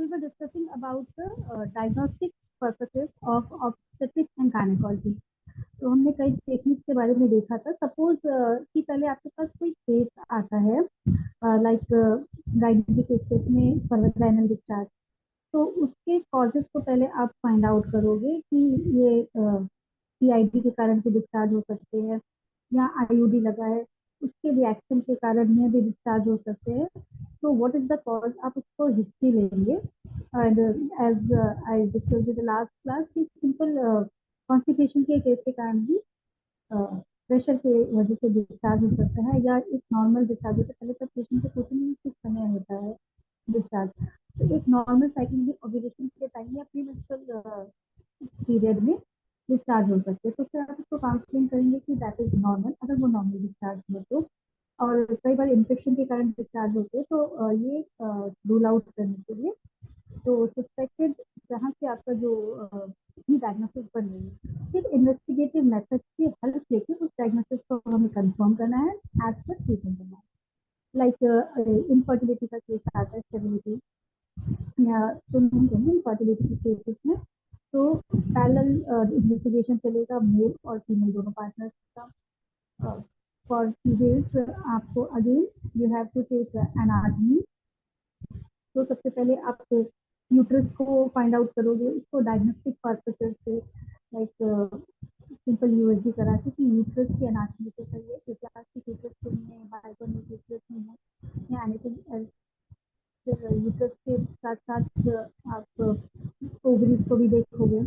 we were discussing about the diagnostic purposes of obstetrics and gynecology. तो हमने कई techniques के बारे में देखा था। सपोज कि पहले आपके पास कोई केस आता है लाइक गाइनिक केसेस में सर्वाइकल डिस्चार्ज, तो उसके कॉजेस को पहले आप फाइंड आउट करोगे कि ये पीआईडी के कारण भी डिस्चार्ज हो सकते हैं या आईयूडी लगा है उसके रिएक्शन के कारण में भी डिस्चार्ज हो सकते हैं। तो व्हाट इज द कॉज, आप उसको हिस्ट्री लेंगे and as I discussed in the last class कि सिंपल कॉन्स्टिपेशन के केस के कारण भी प्रेशर के वजह से डिस्चार्ज हो सकता है या एक नॉर्मल डिस्चार्ज से पहले तब पेशेंट को पूछने में किस समय होता है डिस्चार्ज। तो एक नॉर्मल साइकिल में ओव्यूलेशन के टाइम या प्री मेंस्ट्रुअल पीरियड में डिस्चार्ज हो सकते हैं। तो फिर आप उसको काउंसलिंग करेंगे कि दैट इज नॉर्मल, अगर वो नॉर्मल डिस्चार्ज हो तो। और कई बार इन्फेक्शन के कारण डिस्चार्ज होते हैं, तो ये रूल आउट करने के लिए तो सस्पेक्टेड जहाँ से आपका जो डायग्नोसिस बन रही है, फिर इन्वेस्टिगेटिव मेथड की हेल्प लेके उस डायग्नोसिस को हमें कंफर्म करना है एज पर ट्रीटमेंट करना है। लाइक इनफर्टिलिटी का केस आता है, स्टेबिलिटी या इनफर्टिलिटी के केसेस में तो पैरेलल इन्वेस्टिगेशन चलेगा मेल और फीमेल दोनों पार्टनर्स का। फॉर फीमेल्स आपको again you have to take anatomy. तो सबसे पहले आप यूट्रस को फाइंड आउट करोगे, उसको डायग्नोस्टिक पर्पसेस से लाइक सिंपल यूएसजी करा के कि यूट्रस की एनाटॉमी तो सही है, क्योंकि आपकी यूट्रस तो नहीं है, बाइकोन्यूक्लियस नहीं है या एनीथिंग एल्स। यूट्रस के साथ साथ आप ओवरीज को भी देखोगे,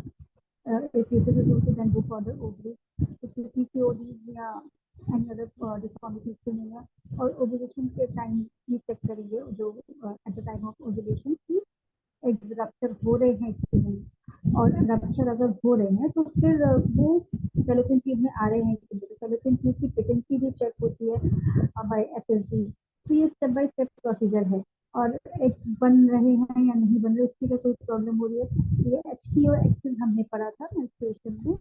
if uterus is also then go for the ovaries, तो PCOD या any other discontinuities तो नहीं है। और ओव्यूलेशन के टाइम भी चेक करेंगे जो at the time of ovulation की एग्स रप्चर हो रहे हैं कि नहीं, और रप्चर अगर हो रहे हैं तो फिर वो फैलोपियन ट्यूब में आ रहे हैं कि नहीं। फैलोपियन ट्यूब की पेटेंसी भी चेक होती है बाय एफएसडी। तो ये स्टेप बाय स्टेप प्रोसीजर है। और एक बन रहे हैं या नहीं बन रहे उसकी अगर कोई प्रॉब्लम हो रही है, ये एचटी और एक्सेल हमने पढ़ा था मेंस्ट्रुएशन में,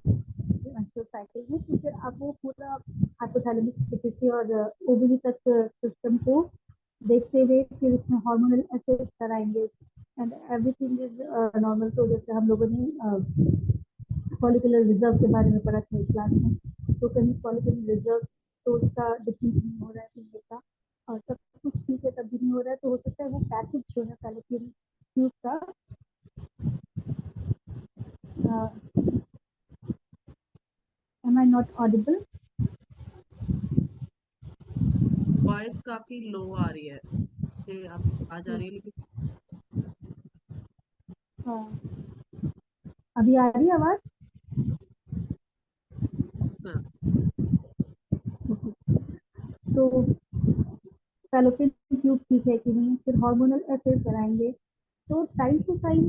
मेंस्ट्रुअल साइकिल में। तो फिर आप वो पूरा हाइपोथैलेमस पिट्यूटरी और ओवरी तक सिस्टम को देखते हुए फिर उसमें हार्मोनल असेस कराएंगे एंड एवरीथिंग इज नॉर्मल। तो जैसे हम लोगों ने फॉलिकुलर रिजर्व के बारे में पढ़ा था क्लास में, तो कहीं फॉलिकुलर रिजर्व तो उसका डिफरेंस नहीं हो रहा है फीमेल का, और सब कुछ ठीक है तब भी नहीं हो रहा है, तो हो सकता है वो पैकेज जो है फैलोपियन ट्यूब का am I not audible? Voice काफी लो आ रही है, से आप आ जा रही है लेकिन हाँ, अभी आ रही है आवाज? तो फैलोपियन ट्यूब ठीक है कि नहीं, फिर हार्मोनल असेस कराएंगे। तो टाइम टू टाइम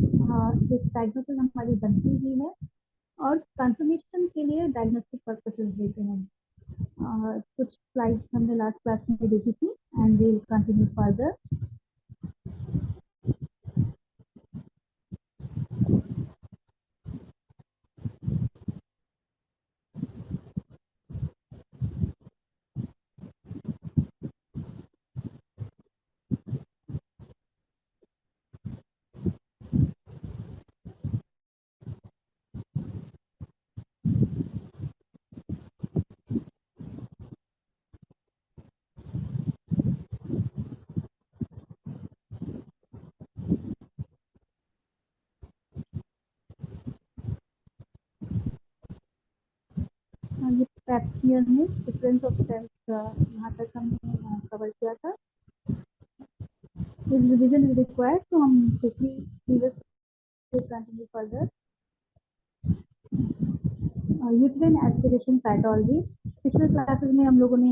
डायग्नोसिस हमारी बनती ही है और कंफर्मेशन के लिए डायग्नोस्टिक पर्पसेस देते हैं। कुछ स्लाइड्स हमने लास्ट क्लास में देखी थी and we will continue further. ये पैप्सियर में डिफरेंस ऑफ सेल्स यहाँ तक हमने कवर किया था। इफ रिवीजन इज रिक्वायर्ड तो हम quickly previous continue further. Uterine aspiration pathology पिछले क्लासेस में हम लोगों ने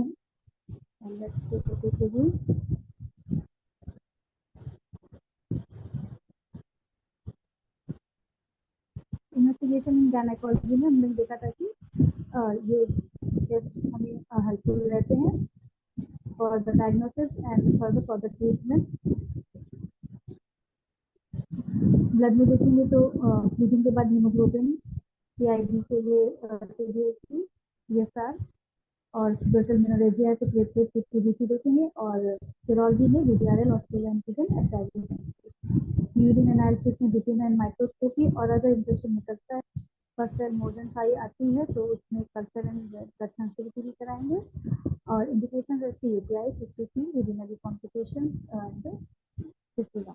इन्वेस्टिगेशन इन गायनेकोलॉजी में हमने देखा था कि ये टेस्ट हमें हेल्पफुल रहते हैं for the diagnosis and for the treatment. Blood में देखेंगे तो ब्लीडिंग के बाद हीमोग्लोबिन, पीआईडी के लिए सीएसआर, और बेसल मेनोरेजिया है तो प्लेटलेट 50 देखेंगे, और सीरोलॉजी में VDRL, Australian antigen, HIV. Urine analysis में डिटेन माइक्रोस्कोपी और अदर इंप्रेशन निकलता है, फर्स्ट मोर देन 5 आती है तो उसमें कल्चर एंड ब्लड सेंसिटिविटी भी कराएंगे, और इंडिकेशन रहती है UTI, cysts, urinary complication and fistula,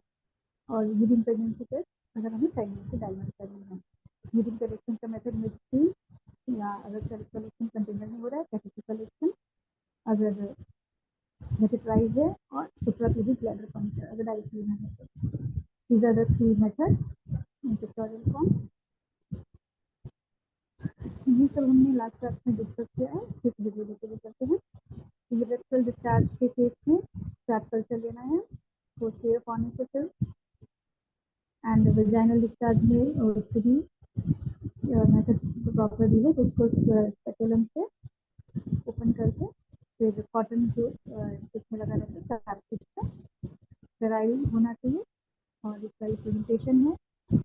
और यूरिन प्रेगनेंसी टेस्ट अगर हमें प्रेगनेंसी डायग्नोज करनी है। यूरिन कलेक्शन का मेथड मिक्सिंग, या अगर सेल्फ कलेक्शन कंटेनर में हो रहा है कैटेटरी कलेक्शन, अगर मेथड्राइज है, और सुप्राप्यूबिक ब्लैडर पंक्चर अगर डायरेक्टली है तो। These are the three methods in pictorial form. ये सब हमने लास्ट क्लास में डिस्कस किया है, इस वीडियो लेके चलते हैं। यूरेथ्रल डिस्चार्ज के केस में स्टैप कल्चर लेना है, पोस्टीरियर फॉर्निकल एंड वेजाइनल डिस्चार्ज में उसके भी मेथड प्रॉपर दी है, जिसको स्पेटुलम से ओपन करके फिर कॉटन जो इसमें लगा रहता है स्टैप स्टेराइल होना चाहिए, और इसका प्रेजेंटेशन है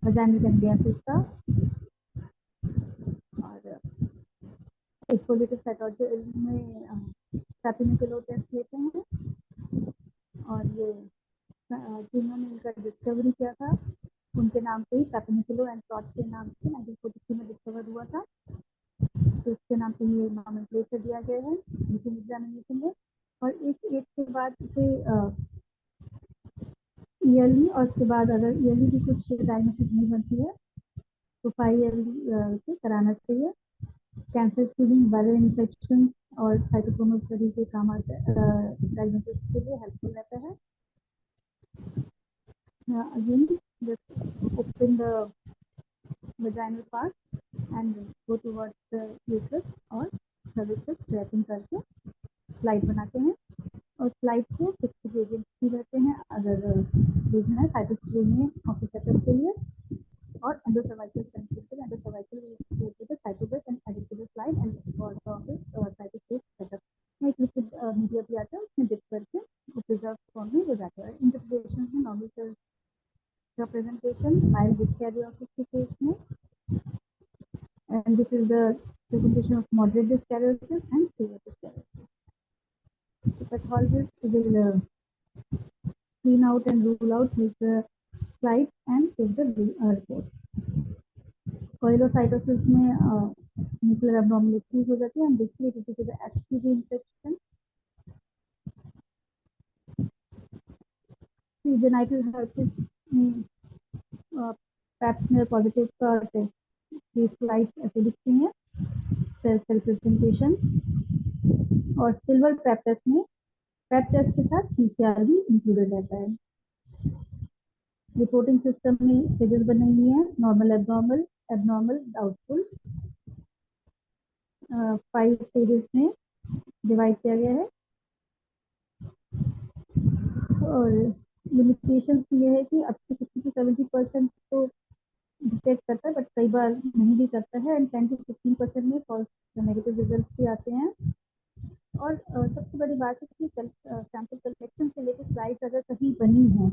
वेजाइनल गैंग्लियोसिस का, और एक्सपोजिटिव साइटोलॉजी में सैपिनिकुलो टेस्ट लेते हैं, और ये जिन्होंने इनका डिस्कवरी किया था उनके नाम पे ही सैपिनिकुलो एंड प्लॉट के नाम से 1943 में डिस्कवर हुआ था, तो इसके नाम पे ये नॉमेनक्लेचर दिया गया है एग्जामिनेशन में। और इस एज के बाद इसे ईयरली, और उसके बाद अगर ईयरली भी कुछ डायग्नोसिस नहीं बनती है तो 5 ईयरली से कराना चाहिए। कैंसर स्क्रीनिंग, वायरल इन्फेक्शन और साइटोक्रोम स्टडी के काम आता है, डायग्नोसिस के लिए हेल्पफुल रहता है। Again just open the vaginal part and go towards the uterus और cervix स्ट्रैपिंग करके स्लाइड बनाते हैं, और स्लाइड को 6 ग्रेडियंट्स भी रहते हैं अगर देखना है साइटोस्क्रीनिंग ऑफिसर के लिए, और endocervical sensitive endocervical cytobase and additive slide and for the office cytoscape setup में एक लिक्विड मीडिया भी आता है, उसमें डिप करके प्रिजर्व फॉर्म में हो जाता है। इंटरप्रिटेशन में नॉर्मल सेल्स का प्रेजेंटेशन माइल्ड डिस्कैरियोसिस के केस में, and this is the presentation of moderate dyskaryosis and severe dyskaryosis. The pathologist will clean out and rule out with the slides and take the report. Coilocytosis में nuclear abnormalities हो जाती है, and basically it is the HPV infection. Genital herpes में pap smear positive का test, ये slide ऐसे दिखती हैं, सेल्फ रिप्रेजेंटेशन, और सिल्वर पैप टेस्ट में पैप टेस्ट के साथ PCR भी इंक्लूडेड रहता है। रिपोर्टिंग सिस्टम में स्टेजेस बने हुए हैं, normal, abnormal, abnormal, doubtful, 5 stages में डिवाइड किया गया है। और लिमिटेशन ये है कि अब to 60 to 70% तो डिटेक्ट करता है, बट कई बार नहीं भी करता है, एंड 10 to 15% में फॉल्स नेगेटिव रिजल्ट भी आते हैं। और सबसे बड़ी बात है कि सैंपल कलेक्शन से लेकर स्लाइड्स अगर सही बनी है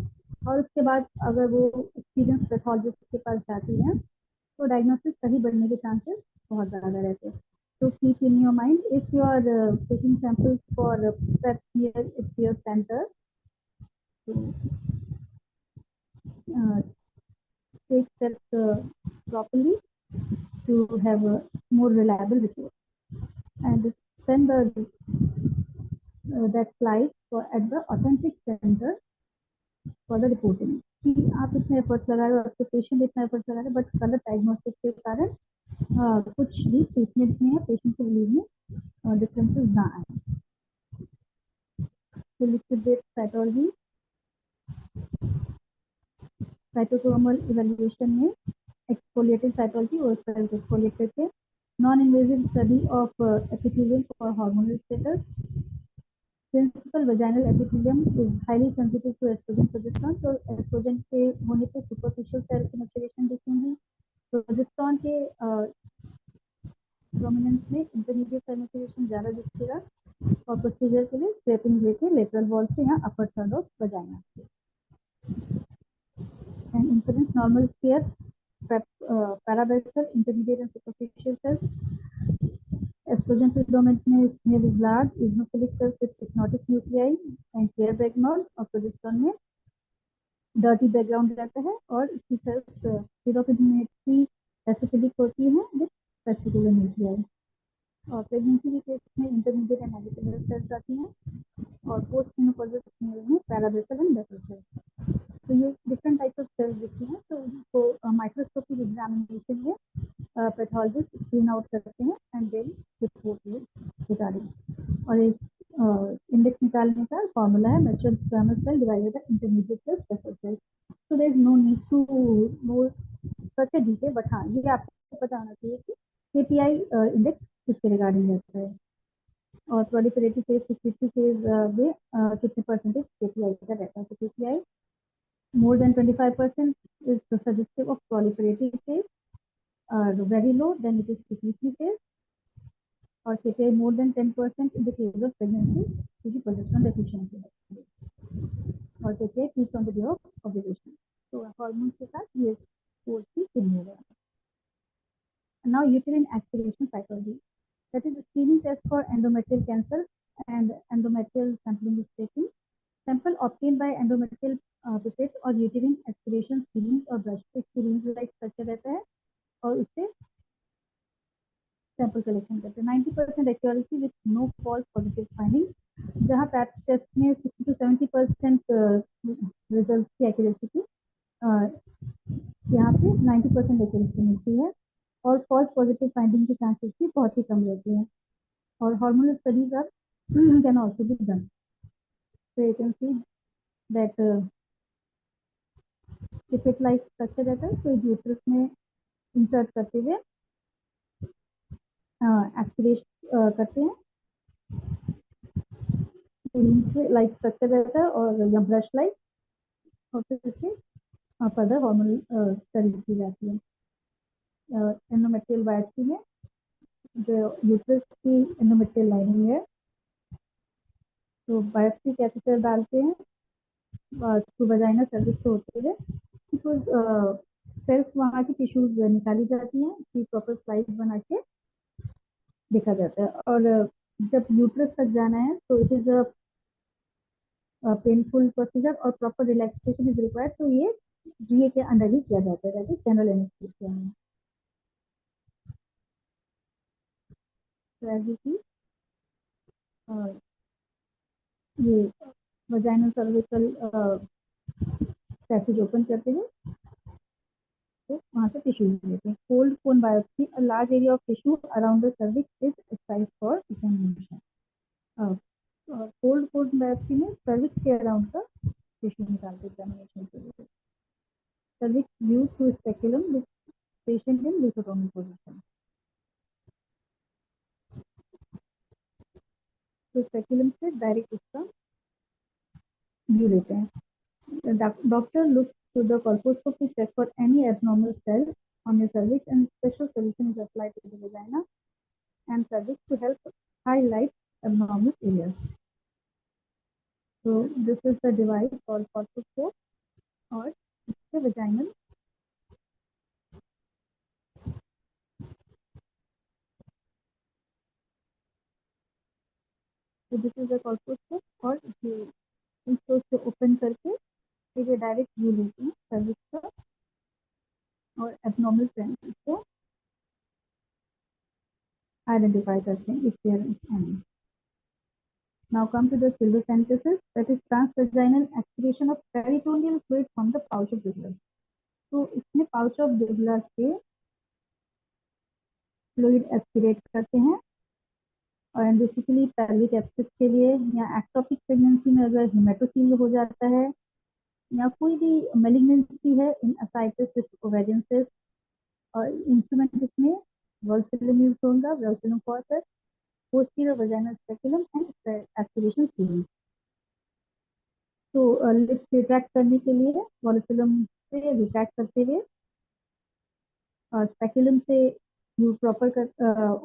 और उसके बाद अगर वो एक्सपीरियंस पैथोलॉजिस्ट के पास जाती है तो डायग्नोसिस सही बनने के चांसेस बहुत ज़्यादा रहते हैं। So keep in your mind, if you are taking samples for prep here at your center, so take steps properly to have a more reliable report, and send the that slide for at the authentic center for the reporting. कि आप इतने efforts लगा रहे हो, आपके patient इतना efforts लगा रहे हैं, बट गलत डायग्नोस्टिक के कारण कुछ भी ट्रीटमेंट में या पेशेंट के रिलीव में डिफरेंसेस ना आए। तो लिक्विडेट पैथोलॉजी, साइटोक्रोमल इवैल्यूएशन में एक्सफोलिएटिव साइटोलॉजी और सेल्फ एक्सफोलिएट करके, non invasive study of epithelium for hormonal status, principal vaginal epithelium is highly sensitive to oestrogen progesterone, तो एस्ट्रोजन के होने पे सुपरफिशियल सेल की मैच्योरेशन दिखेंगी, तो प्रोजेस्टेरोन के प्रोमिनेंस में इंटरमीडिएट सेल मैच्योरेशन ज़्यादा दिखेगा, और प्रोसीजर के लिए स्क्रैपिंग लेके लेटरल वॉल से या अपर थर्ड ऑफ वजाइना से, and incidence normal sphere, parabasal, intermediate and superficial cells. Estrogen predominant में smear is large, eosinophilic cells with hypnotic nuclei and clear background, और progesterone में डर्टी बैकग्राउंड रहता है और इसकी सेल्स सिरोपिडमेट्री एसिडिक होती है विद वेसिकुलर न्यूक्लियाई। और प्रेगनेंसी के केस में इंटरमीडिएट एंड एडिकुलर सेल्स आती हैं और पोस्ट मेनोपॉजल मेल में पैराबेसल एंड बेसल सेल्स। तो ये डिफरेंट टाइप्स ऑफ सेल्स दिखती हैं, तो उनको माइक्रोस्कोपिक एग्जामिनेशन में पैथोलॉजिस्ट स्क्रीन आउट करते हैं एंड देन रिपोर्ट रिगार्डिंग। और एक इंडेक्स निकालने का फॉर्मूला है mature squamous cell divided by intermediate cell special cell. So there is no need to know such a detail, but हाँ ये आपको पता होना चाहिए कि केपीआई इंडेक्स किसके रिगार्डिंग रहता है और प्रोलिफरेटिव फेज 62 फेज में कितने परसेंटेज केपीआई का रहता है। तो KPI more than 25% is suggestive of proliferative phase, very low then it is secretory phase, or KPI more than 10% in the case of pregnancy due to progesterone deficiency, और KPI peaks on the day of ovulation. तो hormone के साथ ये course भी शुरू हो गया। Now uterine aspiration cytology, that is a screening test for endometrial cancer and endometrial sampling is taken. Sample obtained by endometrial pipette और uterine aspiration syringe और brush से syringe like स्ट्रक्चर रहता है और उससे सैंपल कलेक्शन करते हैं। 90% accuracy with no false positive finding. जहाँ पैप टेस्ट में 60 to 70% रिजल्ट की एक्यूरेसी थी, यहाँ पे 90% एक्यूरेसी मिलती है और फॉल्स पॉजिटिव फाइंडिंग की चांसेस भी बहुत ही कम रहती है। और hormonal studies are can also be done. So you can see that pipette like structure रहता है, तो यूट्रस में इंसर्ट करते हुए एस्पिरेशन करते हैं, लाइक स्ट्रक्चर रहता है और या ब्रश लाइक, और फिर इससे फर्दर हार्मोनल स्टडी की जाती है। एंडोमेट्रियल बायोप्सी में जो यूट्रस की एंडोमेट्रियल लाइनिंग है, तो बायोप्सी कैथेटर डालते हैं तो वजाइना सर्विस से होते हुए बिकॉज सेल्स वहाँ की टिश्यूज निकाली जाती हैं, उसकी प्रॉपर स्लाइस बना के देखा जाता है। और जब यूट्रस तक जाना है तो it is a painful procedure और प्रॉपर रिलैक्सेशन इज रिक्वायर्ड, तो ये जीए के अंडर ही किया जाता है, जनरल एनेस्थीसिया में। तो एज यू सी ये वजाइनल सर्विकल पैसेज ओपन करते हैं तो वहाँ से टिश्यू लेते हैं। Cold cone biopsy, a large area of tissue around the cervix is exercise for examination. Cold cone biopsy में सर्विक्स के अराउंड का टिश्यू निकालते एग्जामिनेशन के लिए। Cervix view through speculum with patient in lithotomy position. तो speculum से direct उसका view लेते हैं। Doctor looks through the colposcope to check for any abnormal cells on your cervix, and special solution is applied to the vagina and cervix to help highlight abnormal areas. So this is the device called colposcope, और इससे vaginal so this is the colposcope, और इसको open करके ये direct view लेते हैं cervix का और एबनॉर्मल सेल्स को आइडेंटिफाई करते हैं if there is any. Now come to the synthesis, that is transvaginal aspiration of peritoneal fluid from the pouch of Douglas. तो इसमें पाउच ऑफ Douglas से फ्लूइड एस्पिरेट करते हैं और बेसिकली पेल्विक एब्सेस के लिए या एक्टोपिक प्रेगनेंसी में अगर हेमेटोसील हो जाता है या कोई भी मेलिग्नेंसी है इन असाइटिस ओवेरियन सिस्ट, और इंस्ट्रूमेंट इसमें वॉल्सुलम यूज होगा, vulsellum forcep, posterior vaginal speculum and aspiration series. तो लिप्स रिट्रैक्ट करने के लिए वॉल्सुलम से रिट्रैक्ट करते हुए और स्पेकुलम से यू प्रॉपर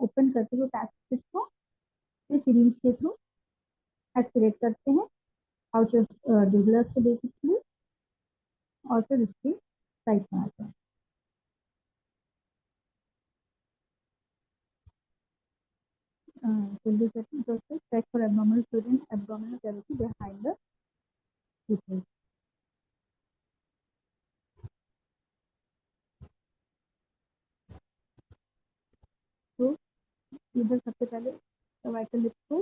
ओपन करते हुए पैसेज को सीरीज के थ्रू एस्पिरेट करते हैं आउट ऑफ डुगलस को बेसिकली, और फिर इसकी साइड बनाते हैं। process check for abnormal fluid in abdominal cavity behind the uterus. इधर सबसे पहले सर्वाइकल लिप को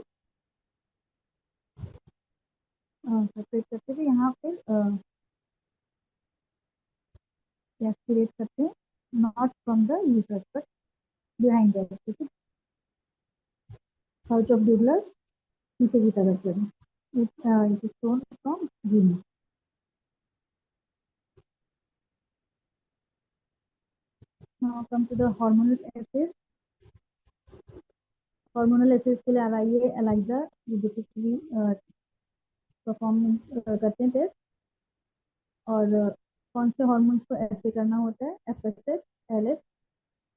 सेपरेट करते हुए यहाँ पे एस्पिरेट करते हैं, not from the uterus but behind the ठीक है, पाउच ऑफ ड्यूबलर पीछे की तरफ करें, it is shown from gene. Now come to the hormonal acid. Hormonal acid के लिए आ रही है एलाइजा, ये बेसिकली परफॉर्म करते हैं टेस्ट। और कौन से हार्मोन्स को ऐसे करना होता है, एफएसएच, एलएच,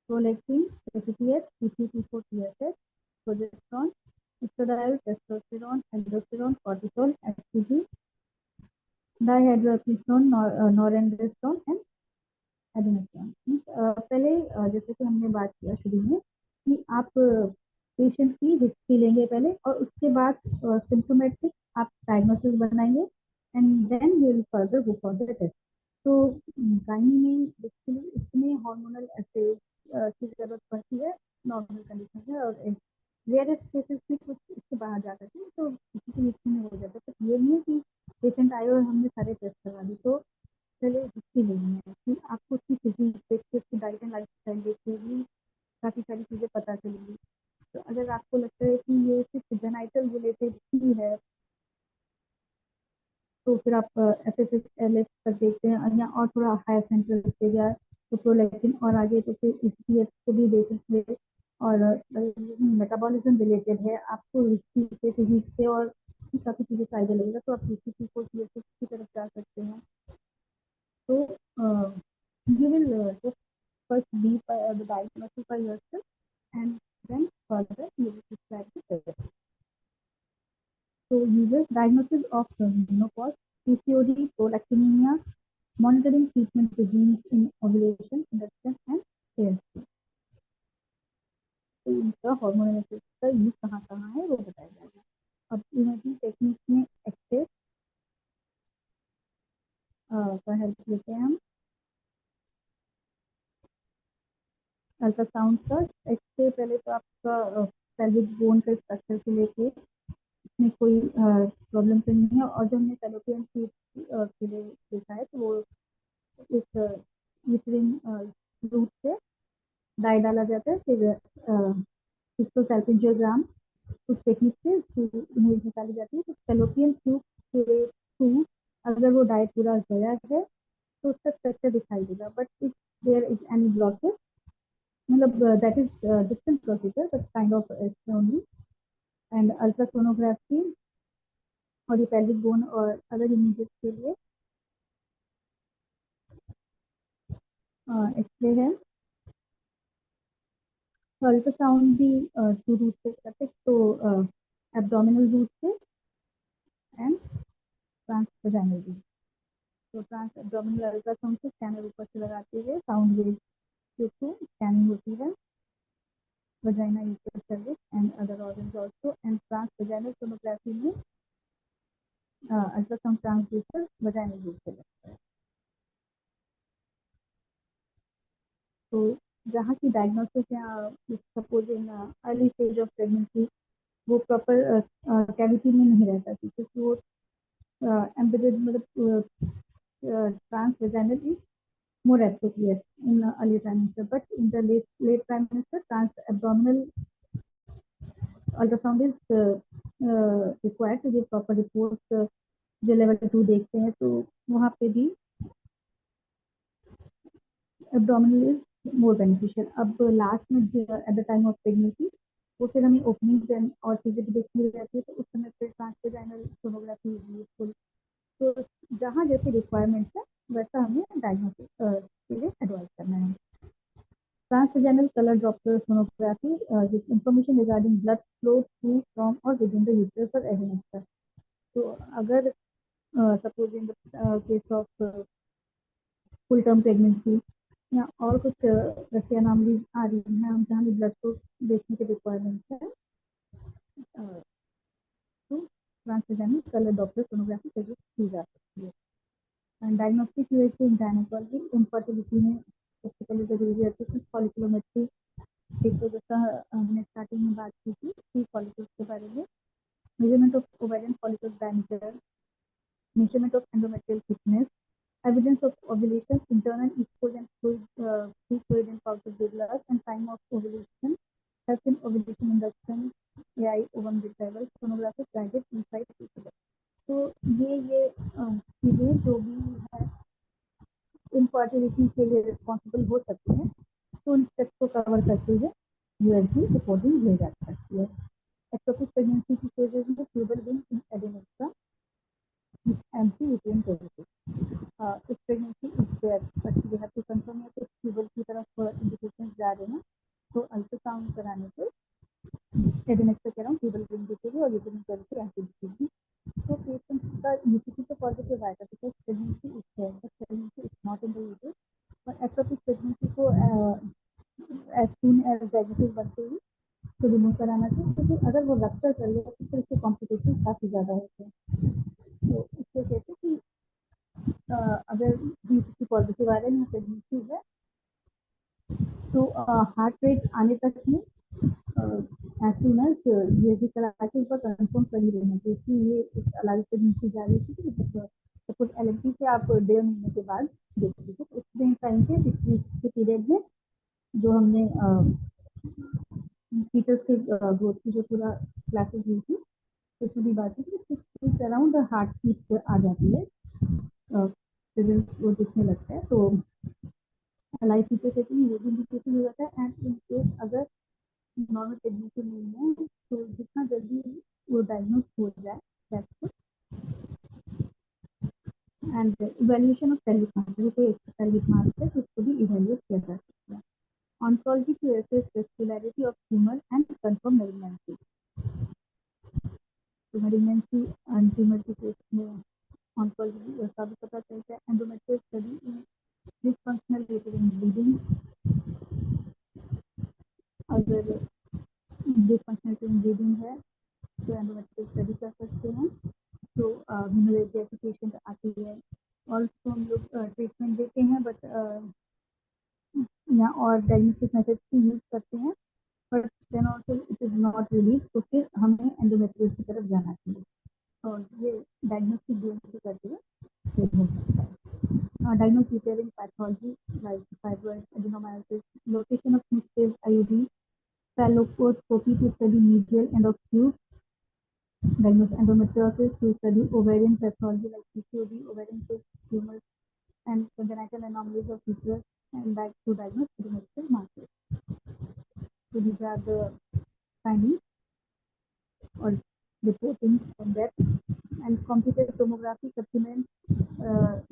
प्रोलैक्टिन, एटीपीएच, पीसीपी4, TSH, progesterone, estradiol, testosterone, aldosterone, cortisol, HCG, dihydroquinone, norandrostenone and androsterone. पहले जैसे कि हमने बात किया शुरू में कि आप पेशेंट की हिस्ट्री लेंगे पहले और उसके बाद सिम्टोमेटिक आप डायग्नोसिस बनाएंगे and then you will further go for the test. तो गायनी में बेसिकली इतने हार्मोनल एसिड की जरूरत पड़ती है नॉर्मल कंडीशन में, और रेयरेस्ट केसेस में कुछ इसके बाहर जा सकते हैं तो किसी की हिस्ट्री में हो जाता है। तो ये नहीं है कि पेशेंट आए और हमने सारे टेस्ट करवा दी। तो पहले हिस्ट्री लेनी है कि आपको उसकी फिजिक देख के, उसकी डाइट एंड लाइफ स्टाइल देख के भी काफ़ी सारी चीज़ें पता चलेंगी। तो अगर आपको लगता है कि ये सिर्फ जेनाइटल रिलेटेड ही है तो फिर आप एफएसएच एलएच तक देखते हैं, या और थोड़ा हायर सेंटर देखते गया तो प्रोलैक्टिन, और आगे तो फिर एचपीएच को भी देख सकते हैं। और मेटाबॉलिज्म रिलेटेड है, आपको हिस्ट्री से, फिजिक्स से और काफ़ी चीज़ें का आइडिया लगेगा तो आप पीसीपी को टीएसएच की तरफ जा सकते हैं। तो you will just first be the diagnosis by yourself and then further you will prescribe the therapy. So uses diagnosis of menopause, PCOD, prolactinemia, monitoring treatment regimes in ovulation, induction and AST. तो इनका hormonal acid का use कहाँ कहाँ है वो बताया जाएगा। अब इमेजिंग टेक्निक में एक्सरे का हेल्प लेते हैं हम। अल्ट्रासाउंड का एक्सरे पहले तो आपका पेल्विक बोन का स्ट्रक्चर से लेके इसमें कोई प्रॉब्लम तो नहीं है। और जो हमने फैलोपियन ट्यूब के लिए देखा है तो वो एक यूट्रिन रूट से डाई डाला जाता है, फिर सिस्टोसैल्पिंजियोग्राम उस टेक्निक से इमेज निकाली जाती है। तो फैलोपियन ट्यूब के थ्रू अगर वो डाई पूरा गया है तो उसका स्ट्रक्चर दिखाई देगा, but if there is any blockage, मतलब that is different procedure but kind of only. And ultrasonography और ये पेल्विक बोन और अदर इमेजेस के लिए एक्सरे है। अल्ट्रासाउंड भी टू रूट से करते, तो एब्डोमिनल रूट से एंड ट्रांसवेजाइनल रूट। तो ट्रांस एब्डोमिनल अल्ट्रासाउंड से स्कैनर ऊपर से लगाते हुए साउंड वेव के थ्रू स्कैनिंग होती है vagina, uterus, cervix and other organs also. And transvaginal sonography में अल्ट्रासाउंड ट्रांसड्यूसर वजाइनल रूट से लगता है। तो जहाँ की डायग्नोसिस या suppose in early stage of pregnancy वो प्रॉपर कैविटी में नहीं रहता थी क्योंकि वो एम्बेडेड, मतलब transvaginal is more appropriate in early trimester, but in the late trimester, trans-abdominal ultrasound is required to give proper reports। जो लेवल 2 देखते हैं तो वहाँ पे भी एब्डोमिनल इज मोर बेनिफिशियल। अब लास्ट में at the time of pregnancy वो फिर हमें ओपनिंग और चीज़ें भी देखनी रहती है, तो उस समय फिर ट्रांसवेजाइनल सोनोग्राफी यूजफुल। तो जहाँ जैसे रिक्वायरमेंट्स है वैसा हमें डायग्नोसिस के लिए एडवाइस करना है। Transvaginal color Doppler sonography with information regarding blood flow to, from or within the uterus or adnexus. तो अगर suppose in the case of full term pregnancy या और कुछ वैसे अनामलीज आ रही हैं हम जहाँ भी ब्लड फ्लो देखने की रिक्वायरमेंट है तो transvaginal colour Doppler sonography suggest की जा सकती है। And diagnostic USA in gynaecology, infertility में सबसे पहले जरूरी रहती है फॉलिकुलोमेट्री एक तो जैसा हमने स्टार्टिंग में बात की थी थ्री फॉलिकल्स के बारे में, measurement of ovarian follicle diameter, measurement of endometrial thickness, evidence of ovulation, internal equals and free fluid in pouch of glass, and time of ovulation, helps in ovulation induction, AI ovum retrieval, sonographic guided insight feasible. तो ये चीजें जो भी है infertility के लिए responsible हो सकते हैं, तो उन स्टेप्स को कवर करते हुए यूएसजी रिपोर्टिंग भेजा जा सकती है। एक्टोपिक प्रेगनेंसी की केसेस में tubal ring in adnexa empty uterine cavity, इस pregnancy is there but we have to confirm है कि ट्यूबल की तरफ इंडिकेशंस जा रहे हैं, तो अल्ट्रासाउंड कराने पे एडेनोसा कह रहा हूँ ट्यूबल रिंग दिखेगी और यूट्राइन कैविटी एम्प्टी दिखेगी। तो पेशेंट का यूटीपी तो पॉजिटिव आएगा because pregnancy is there but pregnancy is not in the uterus, और एक्टोपिक प्रेगनेंसी को एज सून एज डायग्नोसिस बनते ही तो रिमूव कराना चाहिए, क्योंकि अगर वो रप्चर कर लिया तो फिर इसके कॉम्प्लिकेशन काफ़ी ज़्यादा होते हैं। तो इससे कहते हैं कि अगर यूटीपी पॉजिटिव आ रहा है प्रेगनेंसी है तो हार्ट रेट आने तक में एज सून एज यूएसजी करा के ऊपर कंफर्म कर ही रहना चाहिए कि ये एक अलग प्रेगनेंसी जा रही थी। सपोज एलएमपी से आप 1.5 महीने के बाद देख लीजिए, तो उस टाइम पे 6 वीक के पीरियड में जो हमने फीटस के ग्रोथ की जो पूरा क्लासेस हुई थी उसमें भी बात की 6 वीक अराउंड हार्ट बीट आ जाती है, वो दिखने लगता है। तो लाइफ फीचर कहते हैं ये भी इंडिकेशन हो जाता है। एंड इन केस अगर नॉर्मल प्रेगनेंसी नहीं है तो जितना जल्दी वो डायग्नोज हो जाए that's good. And evaluation of pelvic mass, कोई एक पेल्विक मास है तो उसको भी इवैल्यूएट किया जा सकता है। Oncology to assess vascularity of tumour and confirm malignancy, तो मैलिग्नेंसी एंड ट्यूमर के केस में ऑन्कोलॉजी का भी पता चलता है। Endometrial study in dysfunctional uterine bleeding, अगर डिसफंक्शनल यूटेराइन ब्लीडिंग है तो एंडोमेट्रियल स्टडी कर सकते हैं। तो ह्यूमरेजिया की पेशेंट आती है और उसको हम लोग ट्रीटमेंट देते हैं बट या और डायग्नोस्टिक मेथड भी यूज करते हैं, but then also it is not release, तो फिर हमें एंडोमेट्रियल की तरफ जाना चाहिए और ये डायग्नोस्टिक डीएनसी करते हुए फिर हो सकता है। Diagnose uterine pathology like fibroid, adenomyosis, location of missing IUD, falloposcopy to study medial end of tube, diagnose endometriosis to study ovarian pathology like PCOD, ovarian cyst, tumors, and congenital anomalies of uterus, and that to diagnose endometrial masses. So these are the findings or reporting from that. And computed tomography supplements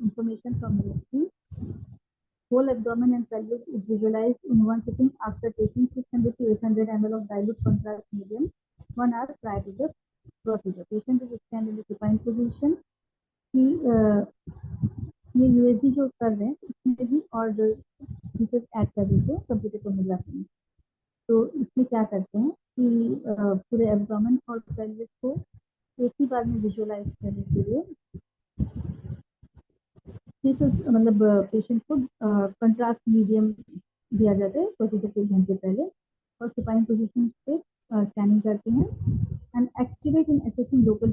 information from USG. Whole abdomen and pelvis is visualized in one sitting after taking 600 to 800 ml of dilute contrast medium 1 hour prior to the procedure. Patient is stand in the supine position. कि ये USG जो कर रहे हैं इसमें भी और features add कर देते हैं कंप्यूटर टोमोग्राफी में। तो इसमें क्या करते हैं कि पूरे एब्डोमेन और पेल्विस को एक ही बार में विजुअलाइज करने के लिए मतलब पेशेंट को कंट्रास्ट मीडियम दिया जाता है प्रोसीजर के घंटे पहले और सुपाइन पोजीशन पे स्कैनिंग करते हैं and accurate in assessing local